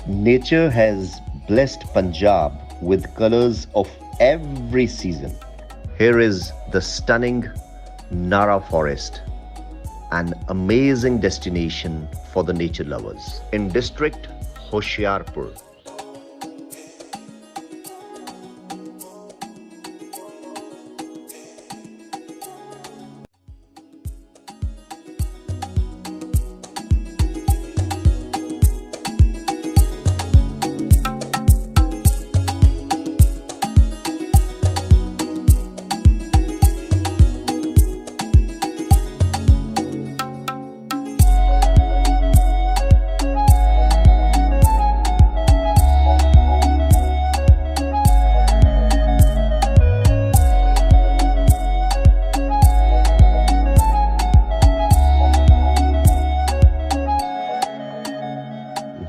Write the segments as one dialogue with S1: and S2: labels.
S1: Nature has blessed Punjab with colors of every season. Here is the stunning Nara forest, an amazing destination for the nature lovers in District Hoshiarpur.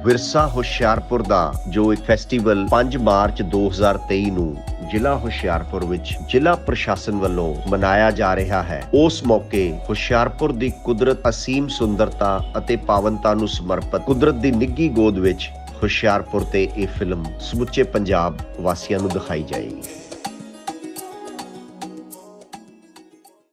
S1: ਵਿਰਸਾ ਹੁਸ਼ਿਆਰਪੁਰ ਦਾ ਜੋ ਇੱਕ festival 5 March 2023 ਨੂੰ ਜ਼ਿਲ੍ਹਾ ਹੁਸ਼ਿਆਰਪੁਰ ਵਿੱਚ ਜ਼ਿਲ੍ਹਾ ਪ੍ਰਸ਼ਾਸਨ ਵੱਲੋਂ ਮਨਾਇਆ ਜਾ ਰਿਹਾ ਹੈ। ਉਸ ਮੌਕੇ ਹੁਸ਼ਿਆਰਪੁਰ ਦੀ ਕੁਦਰਤ ਅਸੀਮ ਸੁੰਦਰਤਾ ਅਤੇ ਪਾਵਨਤਾ ਨੂੰ ਸਮਰਪਿਤ ਕੁਦਰਤ ਦੀ ਨਿੱਘੀ ਗੋਦ ਵਿੱਚ ਹੁਸ਼ਿਆਰਪੁਰ ਤੇ ਇਹ ਫਿਲਮ ਸਮੁੱਚੇ ਪੰਜਾਬ ਵਾਸੀਆਂ ਨੂੰ ਦਿਖਾਈ ਜਾਏਗੀ।